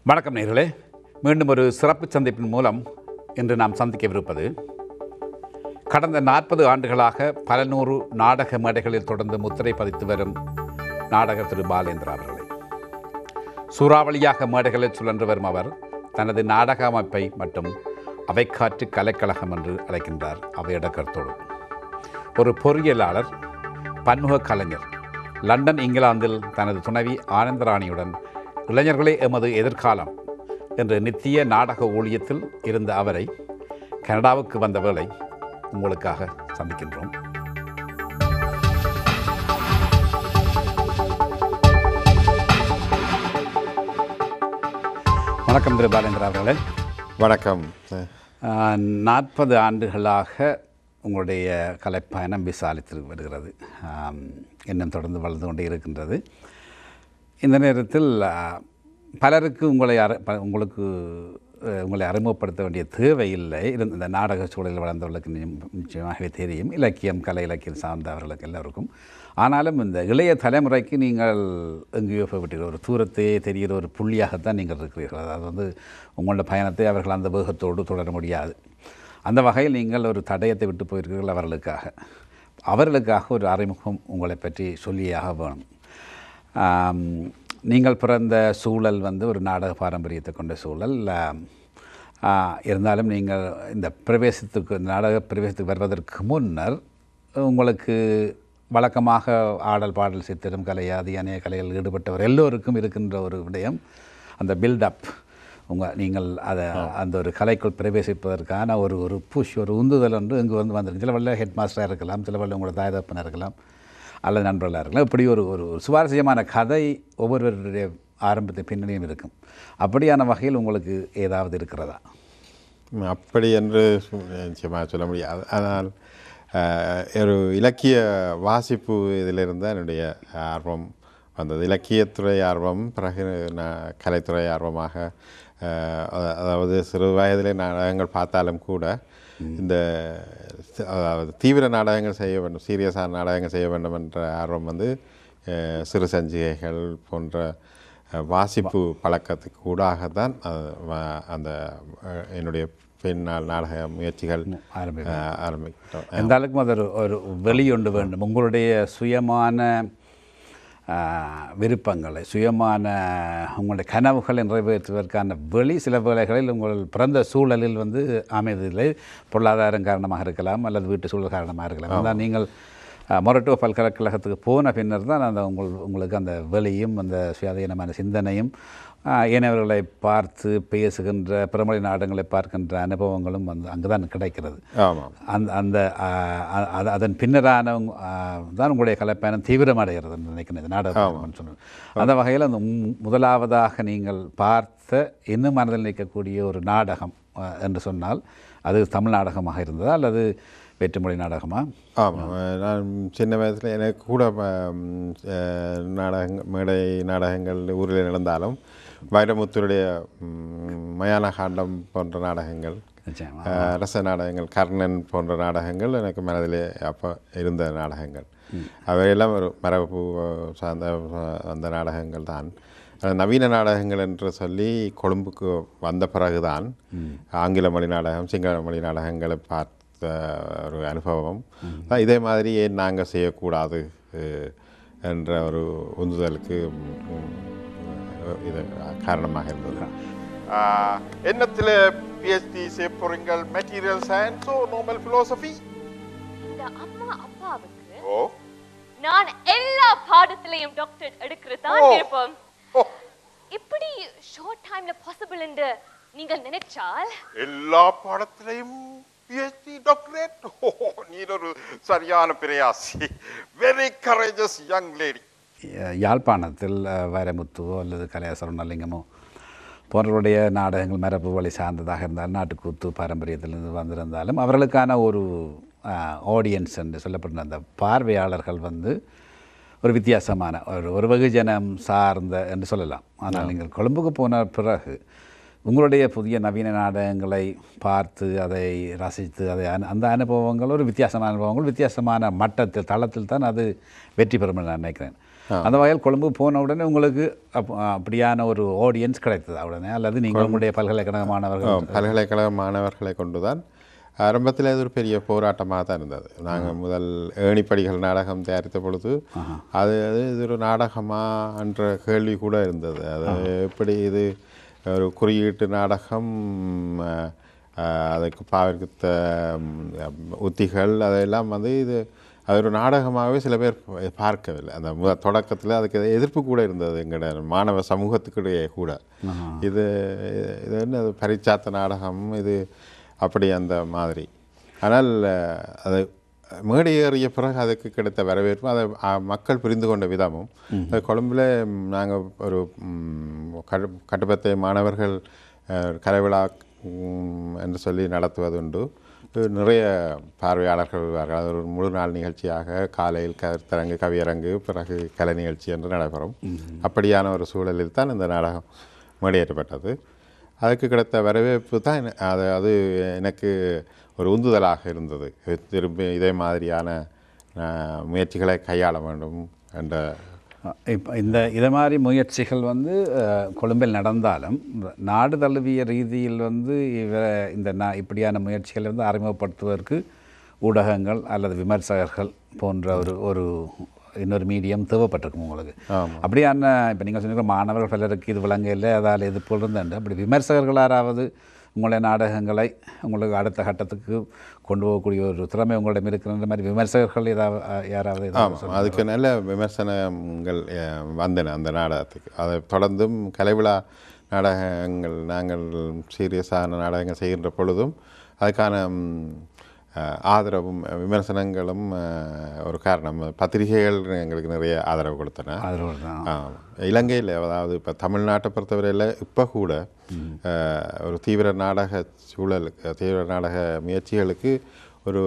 வணக்கம் நேயர்களே, மீண்டும் ஒரு சிறப்பு சந்திப்பின் மூலம் இன்று நாம் சந்திக்கவிருப்பது கடந்த 40 ஆண்டுகளாக பல நூறு நாடக மேடைகளில் தொடர்ந்து முத்திரை பதித்து வரும் நாடக திரு பாலேந்திரா அவர்களை. சூறாவளியாக மேடைகளில் சுழன்று வரும் அவர் தனது நாடக அமைப்பை மட்டும் அவைக்காற்று கலைக்கழகம் என்று அழைக்கின்றார். அவையடக்கத்தோடு ஒரு பொறியியலாளர், பன்முக கலைஞர், லண்டன் இங்கிலாந்தில் தனது துணைவி ஆனந்தராணியுடன் இளைஞர்களே எமது எதிர்காலம் என்று நித்திய நாடக ஊழியத்தில் இருந்த அவரை கனடாவுக்கு வந்த வேளை உங்களுக்காக சந்திக்கின்றோம். வணக்கம் திரு பாலேந்திரா அவர்களே. வணக்கம். 40 ஆண்டுகளாக உங்களுடைய கலைப்பயணம் விசாலித்து வருகிறது, இன்னும் தொடர்ந்து வளர்ந்து கொண்டே இருக்கின்றது. இந்த நேரத்தில் பலருக்கு உங்களை அறிமுகப்படுத்த வேண்டிய தேவையில்லை. இந்த நாடக சூழலில் வளர்ந்தவர்களுக்கு நிச்சயமாகவே தெரியும், இலக்கியம், கலை இலக்கியம் சார்ந்தவர்களுக்கு எல்லோருக்கும். ஆனாலும் இந்த இளைய தலைமுறைக்கு நீங்கள் எங்கேயோ போய்விட்டீர்கள், ஒரு தூரத்தையே தெரிகிற ஒரு புள்ளியாகத்தான் நீங்கள் இருக்கிறீர்கள். அதாவது உங்களோட பயணத்தை அவர்கள் அந்த வேகத்தோடு தொடர முடியாது. அந்த வகையில் நீங்கள் ஒரு தடயத்தை விட்டு போயிருக்கிறீர்கள் அவர்களுக்காக ஒரு அறிமுகம் உங்களை பற்றி சொல்லியாக வேணும். நீங்கள் பிறந்த சூழல் ஒரு நாடக பாரம்பரியத்தை கொண்ட சூழல் இருந்தாலும் நீங்கள் இந்த நாடக பிரவேசத்துக்கு வருவதற்கு முன்னர் உங்களுக்கு வழக்கமாக ஆடல், பாடல், சித்திரம், கலை, அநேக கலைகள் ஈடுபட்டவர் எல்லோருக்கும் இருக்கின்ற ஒரு விடயம் அந்த பில்டப். நீங்கள் அந்த ஒரு கலைக்குள் பிரவேசிப்பதற்கான ஒரு புஷ், ஒரு உந்துதல் ஒன்று இங்கு வந்துருக்கு. சில வழியில் ஹெட் மாஸ்டராக இருக்கலாம், சில வழியில் உங்களோட தாய் தகப்பனாக இருக்கலாம், அல்லது நண்பர்களாக இருக்கலாம். இப்படி ஒரு சுவாரஸ்யமான கதை ஒவ்வொருவருடைய ஆரம்பத்தை பின்னணியும் இருக்கும். அப்படியான வகையில் உங்களுக்கு ஏதாவது இருக்கிறதா? அப்படி என்று நிச்சயமாக சொல்ல முடியாது. ஆனால் ஒரு இலக்கிய வாசிப்பு இதிலிருந்து என்னுடைய ஆர்வம் வந்தது. இலக்கியத்துறை ஆர்வம், பிறகு கலைத்துறை ஆர்வமாக, அதாவது சிறு வயதிலே நாடகங்கள் பார்த்தாலும் கூட இந்த தீவிர நாடகங்கள் செய்ய வேண்டும், சீரியஸான நாடகங்கள் செய்ய வேண்டும் என்ற ஆர்வம் சிறு சஞ்சிகைகள் போன்ற வாசிப்பு பழக்கத்துக்கு ஊடாகத்தான் அந்த என்னுடைய பின்னால் நாடக முயற்சிகள் ஆரம்பிக்கிட்டோம். எந்த அளவுக்கும் அது ஒரு வெளியொண்டு வேண்டும். உங்களுடைய சுயமான விருப்பங்களை, சுயமான உங்களுடைய கனவுகளை நிறைவேற்றுவதற்கான வெளி சில வேளைகளில் உங்கள் பிறந்த சூழலில் அமைவதில்லை. பொருளாதாரம் காரணமாக இருக்கலாம், அல்லது வீட்டு சூழல் காரணமாக இருக்கலாம். அதான் நீங்கள் மொரட்டோ பல்கலைக்கழகத்துக்கு போன பின்னர் தான் உங்களுக்கு அந்த வெளியும் அந்த சுயாதீனமான சிந்தனையும் ஏனையவர்களை பார்த்து பேசுகின்ற, பிறமொழி நாடகங்களை பார்க்கின்ற அனுபவங்களும் அங்கே தான் கிடைக்கிறது. அதன் பின்னரான தான் உங்களுடைய கலைப்பயணம் தீவிரமடைகிறது நினைக்கிறேன் இந்த நாடகம் சொன்னது. அந்த வகையில் அந்த முதலாவதாக நீங்கள் பார்த்த இன்னும் மனதில் நிற்கக்கூடிய ஒரு நாடகம் என்று சொன்னால் அது தமிழ் நாடகமாக இருந்ததா அல்லது வேற்றுமொழி நாடகமா? ஆமாம், நான் சின்ன வயதில் எனக்கு கூட மேடை நாடகங்கள் ஊரில் நடந்தாலும் வைரமுத்துடைய மயான காண்டம் போன்ற நாடகங்கள், ரச நாடகங்கள், கர்ணன் போன்ற நாடகங்கள் எனக்கு மனதிலே அப்போ இருந்த நாடகங்கள். அவையெல்லாம் ஒரு மரபு சார்ந்த அந்த நாடகங்கள் தான். நவீன நாடகங்கள் என்று சொல்லி கொழும்புக்கு வந்த பிறகுதான் ஆங்கில மொழி நாடகம், சிங்கள மொழி நாடகங்களை பார்த்த ஒரு அனுபவம். இதே மாதிரி ஏன் நாங்கள் செய்யக்கூடாது என்ற ஒரு உந்துதலுக்கு இது காரணமாக இருந்தது. என்னத்தில் பிஹெச்டி செய்ய போறீங்கள்? மெட்டீரியல் சயின்ஸோ நார்மல் ஃபிலோசஃபி? இந்த அம்மா அப்பாவுக்கு நான் எல்லா பாடத்திலையும் டாக்டரேட் எடுக்கிறது தான் விருப்பம். இப்படி ஷார்ட் டைம்ல பாசிபிள் என்று நீங்கள் நினைச்சால் எல்லா பாடத்திலையும் பிஹெச்டி டாக்டரேட்? நீ ஒரு சரியான பிரயாசி, வெரி கரேஜஸ் யங் லேடி. யாழ்ப்பாணத்தில் வைரமுத்துவோ அல்லது கலையாசரலிங்கமோ போன்றவருடைய நாடகங்கள் மரபு வழி சார்ந்ததாக இருந்தாலும், நாட்டுக்கூத்து பாரம்பரியத்திலிருந்து வந்திருந்தாலும் அவர்களுக்கான ஒரு ஆடியன்ஸ் என்று சொல்லப்படுற அந்த பார்வையாளர்கள் ஒரு வித்தியாசமான ஒரு வெகுஜனம் சார்ந்த என்று சொல்லலாம். ஆனால் நீங்கள் கொழும்புக்கு போன பிறகு உங்களுடைய புதிய நவீன நாடகங்களை பார்த்து அதை ரசித்து அந்த அனுபவங்கள் ஒரு வித்தியாசமான அனுபவங்கள், வித்தியாசமான மட்டத்தில், தளத்தில் தான் அது வெற்றி பெறும் நான் நினைக்கிறேன். அந்த வகையில் கொழும்பு போன உடனே உங்களுக்கு அப்படியான ஒரு ஆடியன்ஸ் கிடைத்தது உடனே, அல்லது நீங்கள் உங்களுடைய பல்கலைக்கழக மாணவர்கள்? பல்கலைக்கழக மாணவர்களை கொண்டு தான் ஆரம்பத்தில் இது ஒரு பெரிய போராட்டமாக தான் இருந்தது. நாங்கள் முதல் ஏணிப்படிகள் நாடகம் தயாரித்த பொழுது இது ஒரு நாடகமா என்ற கேள்வி கூட இருந்தது. அது எப்படி இது ஒரு குறியீட்டு நாடகம், அதுக்கு பாவித்த உத்திகள் அதெல்லாம் இது அது ஒரு நாடகமாகவே சில பேர் பார்க்கவில்லை. அந்த தொடக்கத்தில் அதுக்கு எதிர்ப்பு கூட இருந்தது எங்களோட மாணவ சமூகத்துக்கிடையே கூட. இது என்ன பரிச்சாத்த நாடகம் இது அப்படி அந்த மாதிரி. ஆனால் அது மேடையேறிய பிறகு அதுக்கு கிடைத்த வரவேற்பும் அதை மக்கள் புரிந்து கொண்ட விதமும், கொழும்பில் நாங்கள் ஒரு கட்டுப்பத்தை மாணவர்கள் கலைவிழா என்று சொல்லி நடத்துவதுண்டு. நிறைய பார்வையாளர்கள் வருவார்கள். அது ஒரு முழு நாள் நிகழ்ச்சியாக காலையில் கருத்தரங்கு, கவியரங்கு, பிறகு கலை நிகழ்ச்சி என்று நடைபெறும். அப்படியான ஒரு சூழலில் தான் இந்த நாடகம் மேடையேற்றப்பட்டது. அதுக்கு கிடைத்த வரவேற்பு தான் அது எனக்கு ஒரு உந்துதலாக இருந்தது. திரும்பி இதே மாதிரியான முயற்சிகளை கையாள வேண்டும் என்ற. இப்போ இதை மாதிரி முயற்சிகள் கொழும்பில் நடந்தாலும் நாடு தழுவிய ரீதியில் இந்த இப்படியான முயற்சிகளை அறிமுகப்படுத்துவதற்கு ஊடகங்கள் அல்லது விமர்சகர்கள் போன்ற ஒரு இன்னொரு மீடியம் தேவைப்பட்டிருக்கும் உங்களுக்கு. அப்படியான இப்போ நீங்கள் சொன்னீங்க மாணவர்கள் பலருக்கு இது விளங்க இல்லை, அதால் இது போல் இருந்தேன். அப்படி விமர்சகர்கள் யாராவது உங்களுடைய நாடகங்களை உங்களுக்கு அடுத்த கட்டத்துக்கு கொண்டு போகக்கூடிய ஒரு திறமை உங்களிடம் இருக்கிற மாதிரி விமர்சகர்கள் யாராவது? அதுக்கு நல்ல விமர்சனங்கள் வந்தன அந்த நாடகத்துக்கு. அதை தொடர்ந்தும் கலைவிழா நாடகங்கள் நாங்கள் சீரியஸான நாடகங்கள் செய்கின்ற பொழுதும் அதுக்கான ஆதரவும் விமர்சனங்களும் ஒரு காரணம். பத்திரிகைகள் எங்களுக்கு நிறைய ஆதரவு கொடுத்தன. இலங்கையில், அதாவது இப்போ தமிழ்நாட்டை பொறுத்தவரையில் இப்போ கூட ஒரு தீவிர நாடக சூழலுக்கு, தீவிர நாடக முயற்சிகளுக்கு ஒரு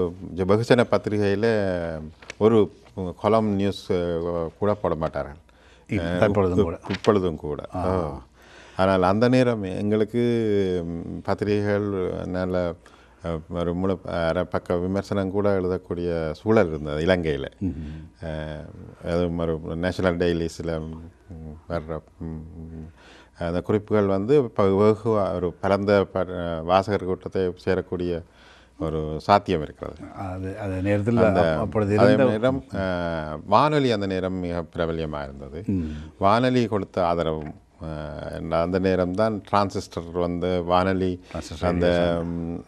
பகுஜன பத்திரிகையில் ஒரு கொலம் நியூஸ் கூட போட மாட்டார்கள் இப்பொழுதும் கூட. ஆனால் அந்த நேரம் எங்களுக்கு பத்திரிகைகள் நல்ல ஒரு முழு பக்க விமர்சனம் கூட எழுதக்கூடிய சூழல் இருந்தது இலங்கையில். அதுவும் ஒரு நேஷனல் டெய்லிஸில் வர்ற அந்த குறிப்புகள் வெகு ஒரு பரந்த வாசகர் கூட்டத்தை சேரக்கூடிய ஒரு சாத்தியம் இருக்கிறது. அது நேரத்தில் அதே நேரம் வானொலி அந்த நேரம் மிக பிரபல்யமாக இருந்தது. வானொலி கொடுத்த ஆதரவும் அந்த நேரம்தான் டிரான்சிஸ்டர் வானொலி அந்த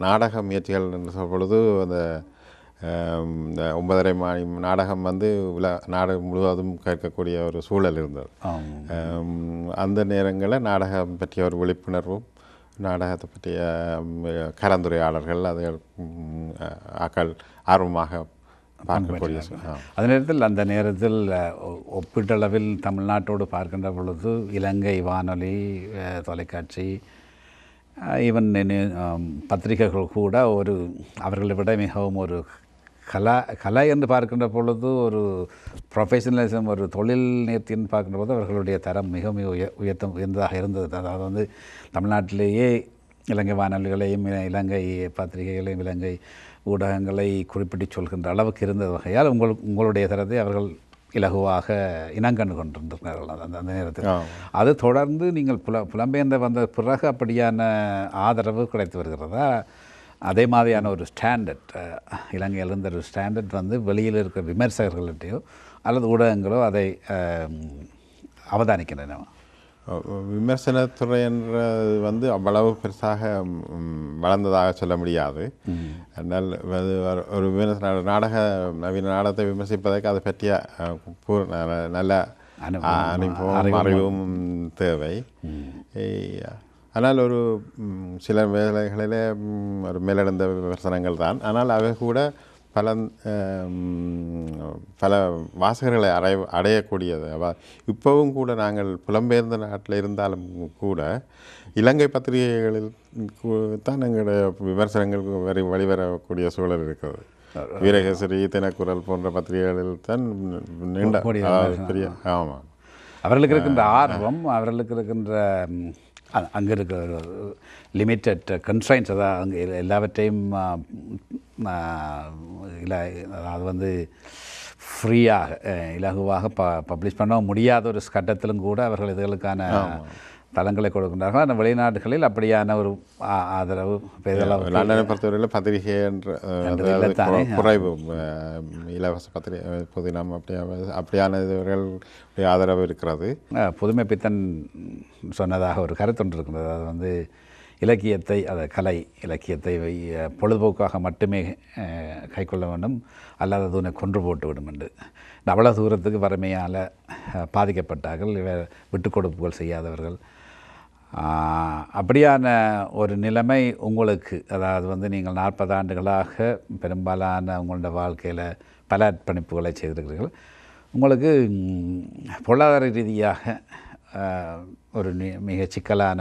நாடக முயற்சிகள் என்று சொல்லும் பொழுது அந்த 9:30 மணி நாடகம் நாடு முழுவதும் கேட்கக்கூடிய ஒரு சூழல் இருந்தது. அந்த நேரங்களில் நாடகம் பற்றிய ஒரு விழிப்புணர்வும், நாடகத்தை பற்றிய கலந்துரையாடல்கள் அது ஆக்கள் ஆர்வமாக பார்க்கக்கூடிய. அந்த நேரத்தில் ஒப்பீட்டளவில் தமிழ்நாட்டோடு பார்க்கின்ற பொழுது இலங்கை வானொலி, தொலைக்காட்சி, ஈவன் பத்திரிகைகள் கூட அவர்களை விட மிகவும் ஒரு கலை என்று பார்க்கின்ற பொழுது, ஒரு ப்ரொஃபஷனலிசம், ஒரு தொழில் நேர்த்தின்னு பார்க்கின்ற போது அவர்களுடைய தரம் மிக மிக உயர்ந்ததாக இருந்தது. அதாவது தமிழ்நாட்டிலேயே இலங்கை வானொலிகளையும் இலங்கை பத்திரிகைகளையும் இலங்கை ஊடகங்களை குறிப்பிட்டு சொல்கின்ற அளவுக்கு இருந்த வகையால் உங்களுடைய தரத்தை அவர்கள் இலகுவாக இனங்கண்டு கொண்டிருந்தார்கள் அந்த நேரத்தில். அது தொடர்ந்து நீங்கள் புலம்பெயர்ந்து வந்த பிறகு அப்படியான ஆதரவு கிடைத்து வருகிறதா? அதே மாதிரியான ஒரு ஸ்டாண்டர்ட் இலங்கையில் இருந்த ஒரு ஸ்டாண்டர்ட் வெளியில் இருக்கிற விமர்சகர்கள்ட்டையோ அல்லது ஊடகங்களோ அதை அவதானிக்கின்றன? விமர்சனத்துறை என்றது அவ்வளவு பெருசாக வளர்ந்ததாக சொல்ல முடியாது. அதனால் ஒரு நவீன நாடகத்தை விமர்சிப்பதற்கு அதை பற்றிய நல்ல அனுபவம் அறிவும் தேவை. ஆனால் ஒரு சில வேலைகளிலே ஒரு மேலெழுந்த விமர்சனங்கள் தான். ஆனால் அவை கூட பல வாசகர்களை அடையக்கூடியது. இப்போவும் கூட நாங்கள் புலம்பெயர்ந்த நாட்டில் இருந்தாலும் கூட இலங்கை பத்திரிகைகளில் தான் எங்களுடைய விமர்சனங்கள் வெளிவரக்கூடிய சூழல் இருக்கிறது. வீரகேசரி, தினக்குரல் போன்ற பத்திரிகைகளில் தான் நீண்ட பெரிய. ஆமாம், அவர்களுக்கு இருக்கின்ற ஆர்வம், அவர்களுக்கு இருக்கின்ற அங்கே இருக்கிற லிமிட்டட் கன்ஸ்ட்ரைன்ஸ், அதாவது அங்கே எல்லாவற்றையும் அதாவது ஃப்ரீயாக இலகுவாக பப்ளிஷ் பண்ண முடியாத ஒரு கட்டத்திலும் கூட அவர்கள் இதுகளுக்கான தளங்களை கொடுக்கின்றார்கள். ஆனால் வெளிநாடுகளில் அப்படியான ஒரு ஆதரவு லண்டனை பொறுத்தவரையில் பத்திரிகை என்ற குறைவு இலவச பத்திரிகை புதினம் அப்படியான இதுவர்களுடைய ஆதரவு இருக்கிறது. புதுமை பித்தன் சொன்னதாக ஒரு கருத்தொன்று இருக்கின்றது. அது வந்து இலக்கியத்தை கலை இலக்கியத்தை பொழுதுபோக்காக மட்டுமே கைக்கொள்ள வேண்டும், அல்லது அது உன்னை கொன்று போட்டு விடும் என்று. அவ்வளோ தூரத்துக்கு வறுமையால் பாதிக்கப்பட்டார்கள், விட்டு கொடுப்புகள் செய்யாதவர்கள். அப்படியான ஒரு நிலைமை உங்களுக்கு, அதாவது வந்து நீங்கள் 40 ஆண்டுகளாக பெரும்பாலான உங்களோட வாழ்க்கையில் பல அர்ப்பணிப்புகளை செய்திருக்கிறீர்கள். உங்களுக்கு பொருளாதார ரீதியாக ஒரு மிக சிக்கலான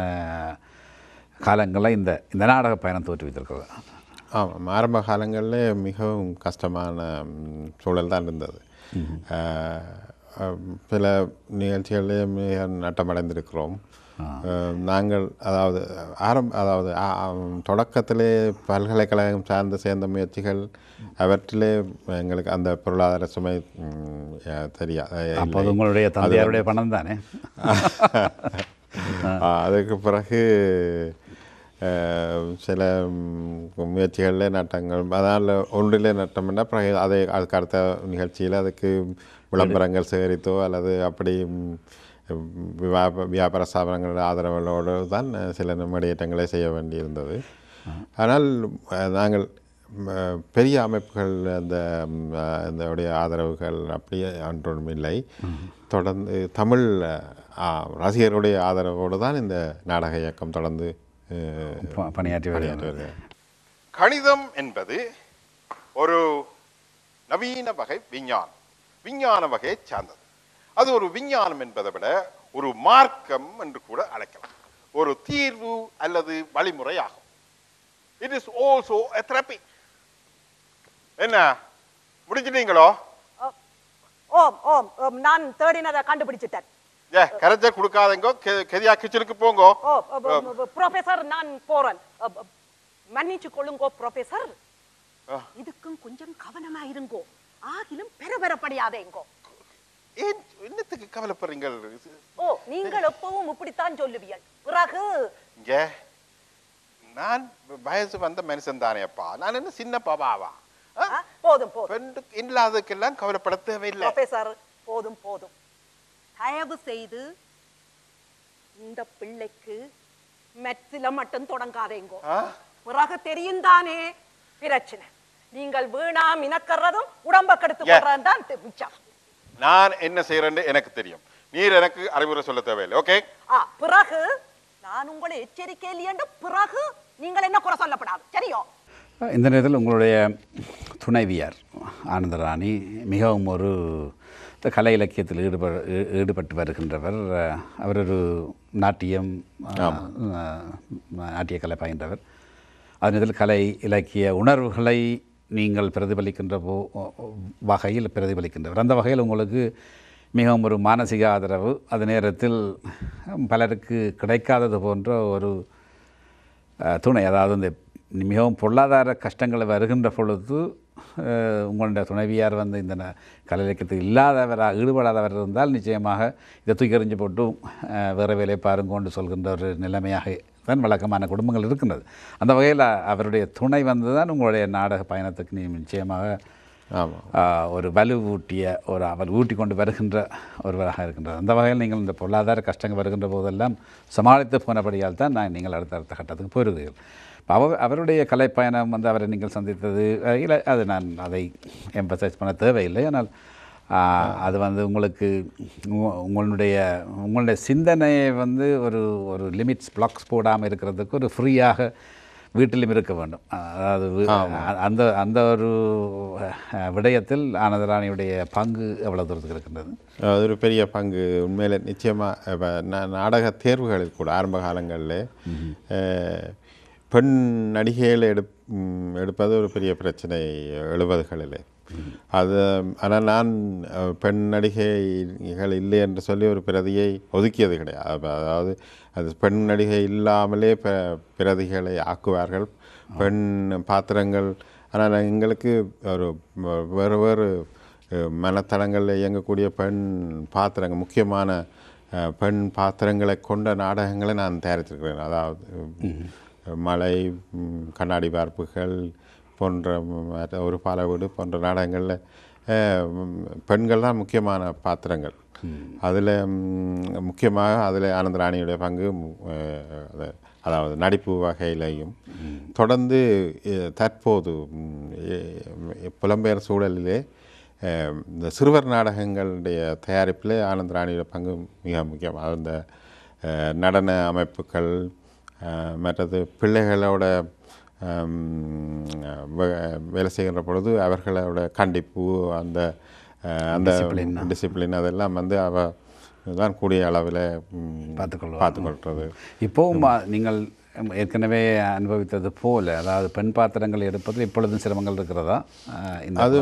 காலங்களில் இந்த நாடக பயணம் தோற்றுவித்திருக்கிறது. ஆமாம், ஆரம்ப காலங்களில் மிகவும் கஷ்டமான சூழல் தான் இருந்தது. சில நிகழ்ச்சிகளிலே மிக நட்டமடைந்திருக்கிறோம். நாங்கள் அதாவது தொடக்கத்திலே பல்கலைக்கழகம் சேர்ந்த முயற்சிகள் அவற்றிலே எங்களுக்கு அந்த பொருளாதார சுமை தெரியாது. உங்களுடைய தந்தையாருடைய பணம் தானே. அதுக்கு பிறகு சில முயற்சிகளில் நட்டங்கள், அதனால் ஒன்றிலே நட்டம்னா பிறகு அதுக்கு அடுத்த நிகழ்ச்சியில் அதுக்கு விளம்பரங்கள் சேகரித்தோ அல்லது அப்படி வியாபார ஸ்தாபனங்களோட ஆதரவுகளோடு தான் சில வெளியேற்றங்களை செய்ய வேண்டியிருந்தது. ஆனால் நாங்கள் பெரிய அமைப்புகள் அந்த ஆதரவுகள் அப்படியே ஒன்றும் இல்லை. தொடர்ந்து தமிழ் ரசிகர்களுடைய ஆதரவோடு தான் இந்த நாடக இயக்கம் தொடர்ந்து பணியாற்றி வருகிறது. கணிதம் என்பது ஒரு நவீன வகை விஞ்ஞான வகையை சார்ந்தது. அது ஒரு விஞ்ஞானம் என்பதை விட ஒரு மார்க்கம் என்று கூட அழைக்கலாம், ஒரு தீர்வு அல்லது வழிமுறை ஆகும். It is also a therapy. என்ன முடிச்சிட்டீங்களோ? ஓம் ஓம் ஓம் நான் தேடினதை கண்டுபிடிச்சிட்டேன். கரைச்ச கொடுக்காதங்கோ, கெதியா கிச்சனுக்கு போங்கோ. ப்ரொஃபசர் நான் போறேன், மன்னிச்சு கொள்ளுங்கோ ப்ரொஃபசர். இதுக்கும் கொஞ்சம் கவனமா இருங்கோ, ஆகிலும் பெறப்படியாதேங்கோ. ஏன் என்னத்துக்கு கவலைப்படுறீங்க? ஓ, நீங்கள் எப்பவும் இப்படித்தான் சொல்லுவீர்கள். பிறகு இங்க நான் வயசு வந்த மனுஷன் தானே அப்பா, நான் என்ன சின்ன பாபாவா? போதும் போதும், இல்லாததுக்கெல்லாம் கவலைப்பட தேவையில்லை. ப்ரொஃபசர் போதும் போதும், தயவு செய்து இந்த பிள்ளைக்கு மெட்சில மட்டும் தொடங்காதேங்கோ. பிறகு தெரியும் தானே பிரச்சனை. நீங்கள் வீணா மினக்கறதும் உடம்ப கெடுத்து கொள்றதும் தான் மிச்சம். நான் என்ன செய்யறேன்னு எனக்கு தெரியும், நீர் எனக்கு அறிவுரை சொல்ல தேவையில்லை. ஓகே, பிறகு நான் உங்களை எச்சரிக்கையில் என்று பிறகு நீங்கள் என்ன குறை சொல்லப்படாது, சரியோ? இந்த நேரத்தில் உங்களுடைய துணைவியார் ஆனந்தராணி மிகவும் ஒரு கலை இலக்கியத்தில் ஈடுபட்டு வருகின்றவர். அவர் ஒரு நாட்டிய கலை பயின்றவர். அதன் கலை இலக்கிய உணர்வுகளை நீங்கள் பிரதிபலிக்கின்ற வகையில் பிரதிபலிக்கின்றவர். அந்த வகையில் உங்களுக்கு மிகவும் ஒரு மானசீக ஆதரவு, அது நேரத்தில் பலருக்கு கிடைக்காதது போன்ற ஒரு துணை. அதாவது இந்த மிகவும் பொருளாதார கஷ்டங்கள் வருகின்ற பொழுது உங்களுடைய துணைவியார் வந்து இந்த கலை இலக்கியத்தில் ஈடுபடாதவர் இருந்தால் நிச்சயமாக இதை தூக்கி எறிஞ்சு போட்டு வேறு வேலை பாருங்கொண்டு சொல்கின்ற ஒரு நிலைமையாக தான் வழக்கமான குடும்பங்கள் இருக்கின்றது. அந்த வகையில் அவருடைய துணை வந்து தான் உங்களுடைய நாடக பயணத்துக்கு நிச்சயமாக ஒரு வலுவூட்டிய அவர் ஊட்டி கொண்டு வருகின்ற ஒருவராக இருக்கின்றது. அந்த வகையில் நீங்கள் இந்த பொருளாதார கஷ்டங்கள் வருகின்ற போதெல்லாம் சமாளித்து போனபடியால் தான் நீங்கள் அடுத்த கட்டத்துக்கு போயிருக்கிறீர்கள். அவருடைய கலைப்பயணம் வந்து அவரை நீங்கள் சந்தித்தது இல்லை, அது நான் அதை எம்பசைஸ் பண்ண தேவையில்லை. ஆனால் அது வந்து உங்களுக்கு உங்களுடைய சிந்தனையை வந்து ஒரு லிமிட்ஸ் பிளாக்ஸ் போடாமல் இருக்கிறதுக்கு ஒரு ஃப்ரீயாக வீட்டிலும் இருக்க வேண்டும். அதாவது அந்த ஒரு விடயத்தில் ஆனந்தராணியுடைய பங்கு எவ்வளோ தூரத்துக்கு இருக்கின்றது? அது ஒரு பெரிய பங்கு உண்மையில். நிச்சயமாக நாடக தேர்வுகளில் கூட ஆரம்ப காலங்களில் பெண் நடிகைகளை எடுப்பது ஒரு பெரிய பிரச்சனை எழுபதுகளில். அது ஆனால் நான் பெண் நடிகைகள் இல்லை என்று சொல்லி ஒரு பிரதியை ஒதுக்கியது கிடையாது. அதாவது அது பெண் நடிகை இல்லாமலே பிரதிகளை ஆக்குவார்கள், பெண் பாத்திரங்கள். ஆனால் எங்களுக்கு ஒரு வேறு மனத்தளங்களில் இயங்கக்கூடிய பெண் பாத்திரங்கள் முக்கியமான பெண் பாத்திரங்களை கொண்ட நாடகங்களை நான் தயாரித்திருக்கிறேன். அதாவது மலை, கண்ணாடி வார்ப்புகள் போன்ற ஒரு பால வீடு போன்ற நாடகங்களில் பெண்கள் தான் முக்கியமான பாத்திரங்கள். அதில் முக்கியமாக அதில் ஆனந்தராணியுடைய பங்கு அதாவது நடிப்பு வகையிலையும் தொடர்ந்து தற்போது புலம்பெயர் சூழலிலே இந்த சிறுவர் நாடகங்களுடைய தயாரிப்பில் ஆனந்தராணியோட பங்கு மிக முக்கியம். அந்த நடன அமைப்புகள் மற்றது பிள்ளைகளோட வேலை செய்கின்ற பொழுது அவர்களோட கண்டிப்பு அந்த அந்த டிசிப்ளின் அதெல்லாம் வந்து தான் கூடிய அளவில் பார்த்துக்கொள்வது. இப்போவும் நீங்கள் ஏற்கனவே அனுபவித்தது போல, அதாவது பெண் பாத்திரங்கள் எடுப்பதில் இப்பொழுதும் சிரமங்கள் இருக்கிறதா? அது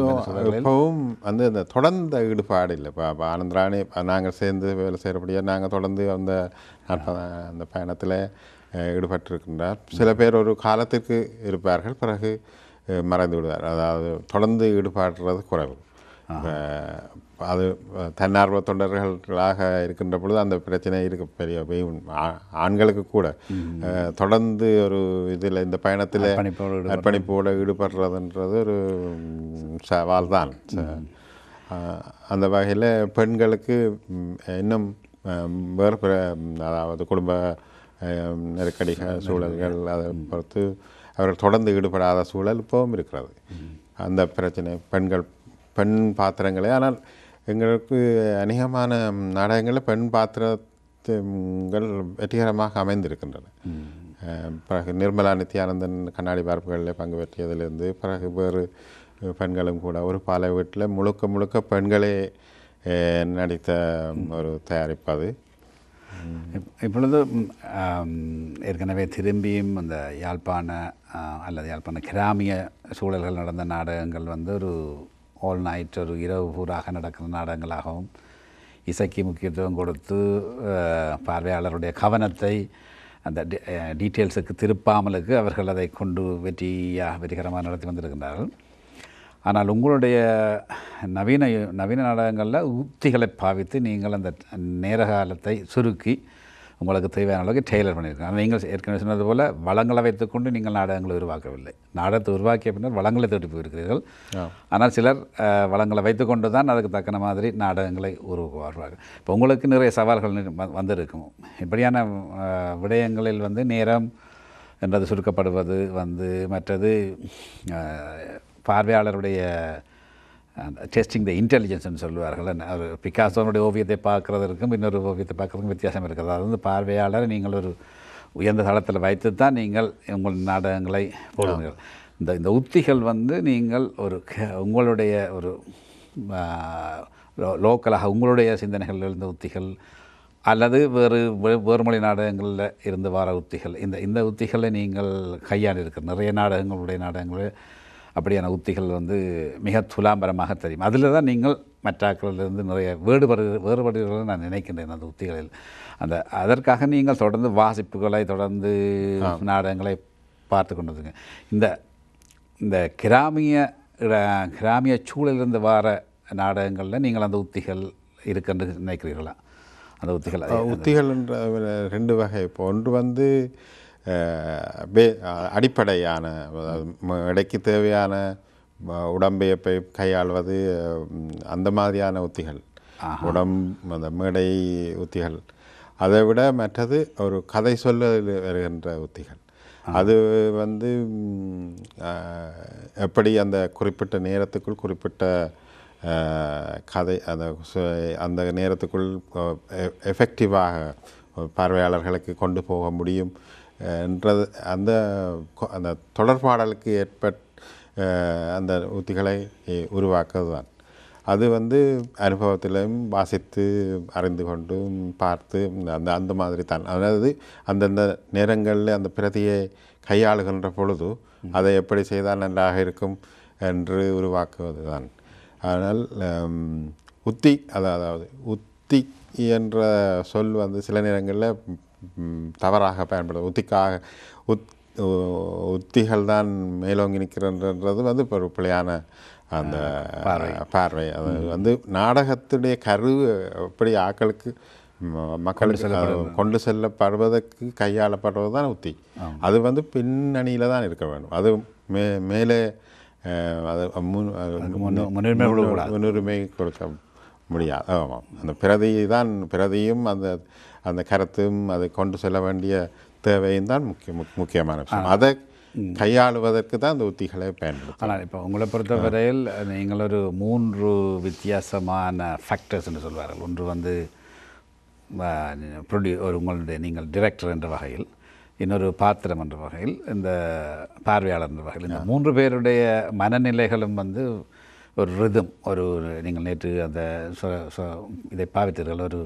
இப்போவும் வந்து இந்த தொடர்ந்த ஈடுபாடு இல்லை. இப்போ ஆனந்தராணி நாங்கள் சேர்ந்து வேலை செய்கிறபடியாக நாங்கள் தொடர்ந்து அந்த பயணத்தில் ஈடுபட்டிருக்கின்றார். சில பேர் ஒரு காலத்திற்கு இருப்பார்கள், பிறகு மறைந்து விடுவார். அதாவது தொடர்ந்து ஈடுபாடுறது குறைவு. அது தன்னார்வ தொண்டர்களாக இருக்கின்ற பொழுது அந்த பிரச்சனை இருக்க பெரிய ஆண்களுக்கு கூட தொடர்ந்து ஒரு இதில் இந்த பயணத்தில் அர்ப்பணிப்போடு ஈடுபடுறதுன்றது ஒரு சவால் தான். அந்த வகையில் பெண்களுக்கு இன்னும் வேறு அதாவது குடும்ப நெருக்கடிகள் சூழல்கள் அதை பொறுத்து அவர்கள் தொடர்ந்து ஈடுபடாத சூழல் இப்போவும் இருக்கிறது. அந்த பிரச்சனை பெண் பாத்திரங்களே. ஆனால் எங்களுக்கு அநேகமான நாடகங்களில் பெண் பாத்திரங்கள் வெற்றிகரமாக அமைந்திருக்கின்றன. பிறகு நிர்மலா நித்யானந்தன் கண்ணாடி பார்ப்புகளில் பங்கு பெற்றியதிலிருந்து பிறகு வேறு பெண்களும் கூட ஒரு பாலை வீட்டில் முழுக்க பெண்களே நடித்த ஒரு தயாரிப்பது. இப்பொழுது ஏற்கனவே திரும்பியும் அந்த யாழ்ப்பாண கிராமிய சூழல்கள் நடந்த நாடகங்கள் வந்து ஒரு ஆல் நைட், ஒரு இரவு பூராக நடக்கிற நாடகங்களாகவும் இசைக்கு முக்கியத்துவம் கொடுத்து பார்வையாளருடைய கவனத்தை அந்த டீட்டெயில்ஸுக்கு திருப்பாமலுக்கு அவர்கள் அதை கொண்டு வெற்றிகரமாக நடத்தி வந்திருக்கின்றார்கள். ஆனால் உங்களுடைய நவீன நாடகங்களில் உத்திகளை பாவித்து நீங்கள் அந்த நேர காலத்தை சுருக்கி உங்களுக்கு தேவையான அளவுக்கு டெய்லர் பண்ணியிருக்கீங்க. ஆனால் நீங்கள் ஏற்கனவே சொன்னது போல் வளங்களை வைத்துக்கொண்டு நீங்கள் நாடகங்களை உருவாக்கவில்லை. நாடகத்தை உருவாக்கிய பின்னர் வளங்களை தேடி போயிருக்கிறீர்கள். ஆனால் சிலர் வளங்களை வைத்துக்கொண்டு தான் அதுக்கு தக்கன மாதிரி நாடகங்களை உருவாக்குவார்கள். இப்போ உங்களுக்கு நிறைய சவால்கள் வந்திருக்கும். இப்படியான விடயங்களில் வந்து நேரம் என்றது சுருக்கப்படுவது வந்து மற்றது பார்வையாளருடைய டெஸ்டிங் த இன்டெலிஜென்ஸ்ன்னு சொல்லுவார்கள். ஒரு பிகாசோனுடைய ஓவியத்தை பார்க்குறதுக்கும் இன்னொரு ஓவியத்தை பார்க்குறதுக்கும் வித்தியாசம் இருக்கிறது. அது வந்து பார்வையாளரை நீங்கள் ஒரு உயர்ந்த தளத்தில் வைத்து தான் நீங்கள் உங்கள் நாடகங்களை போடுவீர்கள். இந்த உத்திகள் வந்து நீங்கள் உங்களுடைய ஒரு லோக்கலாக உங்களுடைய சிந்தனைகளில் இருந்த உத்திகள் அல்லது வேறு மொழி நாடகங்களில் இருந்து வர உத்திகள், இந்த உத்திகளை நீங்கள் கையாண்டிருக்கிற நிறைய நாடகங்கள் அப்படியான உத்திகள் வந்து மிக துலாம்பரமாக தெரியும். அதில் தான் நீங்கள் மற்றாக்களிலிருந்து நிறைய வேறுபடுகிறத நான் நினைக்கின்றேன். அந்த உத்திகளில் அதற்காக நீங்கள் தொடர்ந்து வாசிப்புகளை தொடர்ந்து நாடகங்களை பார்த்து கொண்டதுங்க. இந்த கிராமிய சூழலிலிருந்து வர நாடகங்களில் நீங்கள் அந்த உத்திகள் இருக்குன்னு நினைக்கிறீர்களா? அந்த உத்திகள் என்ற ரெண்டு வகை. இப்போ ஒன்று வந்து அடிப்படையான இடைக்கு தேவையான உடம்பெயர்ப்பை கையாள்வது, அந்த மாதிரியான உத்திகள், அந்த மேடை உத்திகள். அதை விட மற்றது ஒரு கதை சொல்ல வருகின்ற உத்திகள். அது வந்து எப்படி அந்த குறிப்பிட்ட நேரத்துக்குள் குறிப்பிட்ட கதை அந்த நேரத்துக்குள் எஃபெக்டிவாக பார்வையாளர்களுக்கு கொண்டு போக முடியும் என்றது அந்த தொடர்பாடலுக்கு அந்த உத்திகளை உருவாக்குவது தான். அது வந்து அனுபவத்திலும் வாசித்து அறிந்து கொண்டும் பார்த்து அந்த மாதிரி தான். அதாவது அந்தந்த நேரங்களில் அந்த பிரதியை கையாளுகின்ற பொழுது அதை எப்படி செய்தால் நன்றாக இருக்கும் என்று உருவாக்குவது தான். ஆனால் அதாவது உத்தி என்ற சொல் வந்து சில நேரங்களில் தவறாக பயன்படுது. உத்திகள் தான் மேலோங்கி நிற்கிறன்றது வந்து இப்போ ஒரு பிழையான அந்த பார்வை. அது வந்து நாடகத்துடைய கரு எப்படி ஆக்களுக்கு மக்களுக்கு கொண்டு செல்லப்படுவதற்கு கையாளப்படுவது தான் உத்தி. அது வந்து பின்னணியில் தான் இருக்க வேண்டும். அது மேலே அது முன்னுரிமை கொடுக்க முடியாது. ஆமாம், அந்த பிரதியும் அந்த கருத்தும் அதை கொண்டு செல்ல வேண்டிய தேவையும் தான் முக்கியமான விஷயம். அதை கையாளுவதற்கு தான் அந்த உத்திகளை பயன்படுத்தும். ஆனால் இப்போ உங்களை பொறுத்தவரையில் நீங்கள் ஒரு 3 வித்தியாசமான ஃபேக்டர்ஸ் என்று சொல்வார்கள். ஒன்று வந்து உங்களுடைய நீங்கள் டிரெக்டர் என்ற வகையில், இன்னொரு பாத்திரம் என்ற வகையில், இந்த பார்வையாளர் என்ற வகையில், இந்த 3 பேருடைய மனநிலைகளும் வந்து ஒரு ரிதம், ஒரு நீங்கள் நேற்று அந்த இதை பாவித்தீர்கள், ஒரு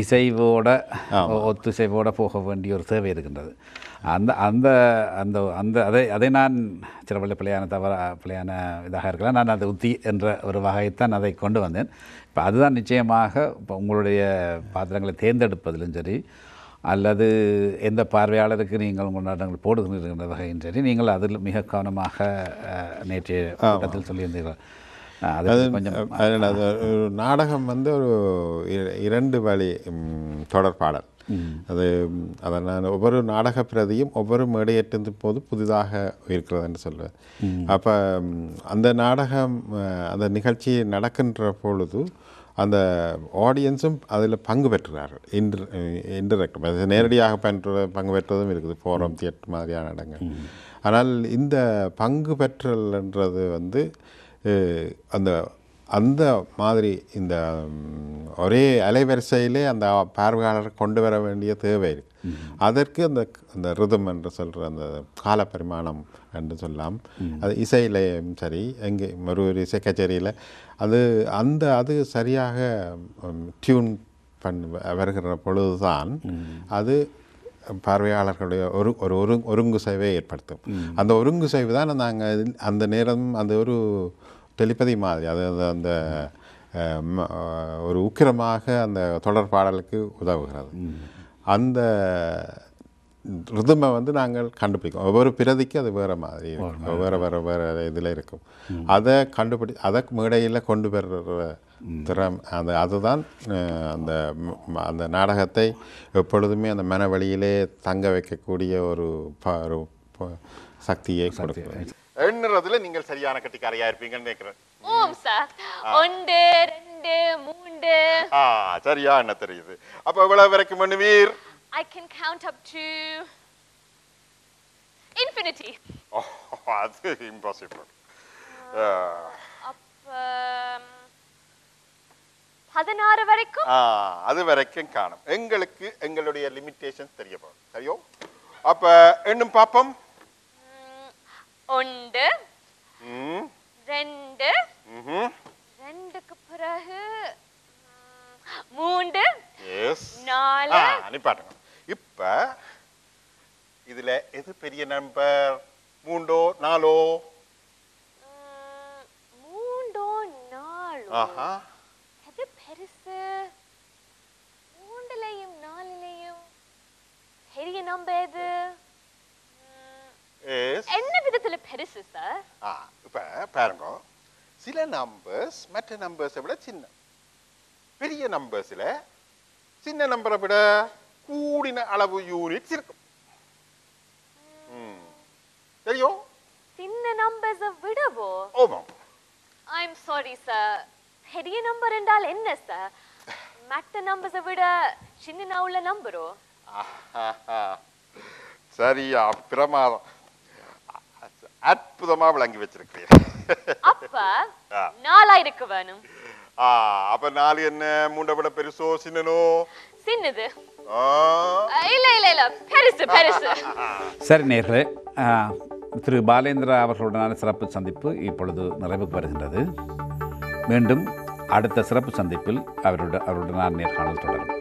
இசைவோட ஒத்துசைவோடு போக வேண்டிய ஒரு தேவை இருக்கின்றது. அந்த அந்த அந்த அந்த அதை நான் சில பிழையான இதாக இருக்கலாம். நான் அந்த உத்தி என்ற ஒரு வகைத்தான் அதை கொண்டு வந்தேன். இப்போ அதுதான் நிச்சயமாக இப்போ உங்களுடைய பாத்திரங்களை தேர்ந்தெடுப்பதிலும் சரி, அல்லது எந்த பார்வையாளருக்கு நீங்கள் உங்கள் நாடகங்கள் போடுகின்ற வகையும் சரி, நீங்கள் அதில் மிக கவனமாக நேற்றைய கூட்டத்தில் சொல்லியிருந்தீர்கள். அது கொஞ்சம் நாடகம் வந்து ஒரு 2 வழி தொடர்பாடல். அதை நான் ஒவ்வொரு நாடக பிரதியும் ஒவ்வொரு மேடையேற்றின் போது புதிதாக இருக்கிறது என்று சொல்வேன். அப்போ அந்த நாடகம் அந்த நிகழ்ச்சி நடக்கின்ற பொழுது அந்த ஆடியன்ஸும் அதில் பங்கு பெற்றுறார்கள். இன்டரெக்ட் நேரடியாக பங்கு பெற்றதும் இருக்குது, ஃபோரம் தியேட்டர் மாதிரியான இடங்கள். ஆனால் இந்த பங்கு பெற்றல்ன்றது வந்து அந்த மாதிரி இந்த ஒரே அலைவரிசையிலே அந்த பார்வையாளரை கொண்டு வர வேண்டிய தேவை இருக்குது. அதற்கு அந்த ரிதம் என்று சொல்கிற அந்த காலப்பரிமாணம் என்று சொல்லலாம். அது இசையிலையும் சரி, எங்கே ஒரு இசை கச்சேரியில் அது சரியாக டியூன் வருகிற பொழுதுதான் அது பார்வையாளர்களுடைய ஒரு ஒருங்கு சேவை ஏற்படுத்தும். அந்த ஒருங்கு சேவை தான் நாங்கள் அந்த நேரம் அந்த ஒரு டெலிபதி மாதிரி, அது அந்த ஒரு உக்கிரமாக அந்த தொடர்பாடலுக்கு உதவுகிறது. அந்த ரிதமை வந்து நாங்கள் கண்டுபிடிக்கும். ஒவ்வொரு பிரதிக்கு அது வேறு மாதிரி இருக்கும், வேறு இதில் இருக்கும். அதை மேடையில் கொண்டு வர்ற திறம் அதுதான் அந்த நாடகத்தை எப்பொழுதுமே அந்த மனவழியிலே தங்க வைக்கக்கூடிய ஒரு சக்தியை கொடுக்கும். எண்ணுறதுல நீங்கள் சரியான கட்டிக்காரையா இருப்பீங்கன்னு நினைக்கிறேன். ஓம் சார். 1 2 3 சரியா என்ன தெரியுது. அப்ப எவ்வளவு வரைக்கும் பண்ணுவீர்? I can count up to infinity. அது impossible. அப்ப 16 வரைக்கும். அது வரைக்கும் காணும். எங்களுக்கு எங்களுடைய லிமிட்டேஷன்ஸ் தெரிய போகும். சரியோ? அப்ப எண்ணும் பாப்போம். 1 2 2க்கு பிறகு 3 4 நிப்பாட்டுங்க. இப்ப இதுல எது பெரிய நம்பர்? 3 4? 3 4. எது பெருசு? 3லயும் 4லயும் பெரிய நம்பர் எது? என்ன விதத்துல பெருசு சார்? இப்ப பாருங்க, சில நம்பர்ஸ் மற்ற நம்பர்ஸை விட சின்ன. பெரிய நம்பர்ஸ்ல சின்ன நம்பரை விட கூடின அளவு யூனிட்ஸ் இருக்கும். தெரியும்? சின்ன நம்பர்ஸை விடவோ? ஆமாம். ஐம் சாரி சார், பெரிய நம்பர் என்றால் என்ன சார்? மற்ற நம்பர்ஸை விட சின்ன உள்ள நம்பரோ? சரியா, பிரமாதம். அற்புதமா விளங்கி வச்சிருக்கிறீர்கள். அப்ப 4 இருக்க வேணும். அப்ப 4 என்ன? 3 விட பெருசோ சின்னனோ? சின்னது. இல்ல பெருசு. சரி நேயர்களே, திரு பாலேந்திரா அவர்களுடனான சிறப்பு சந்திப்பு இப்பொழுது நிறைவுக்கு வருகின்றது. மீண்டும் அடுத்த சிறப்பு சந்திப்பில் அவருடனான நேர்காணல் தொடரும்.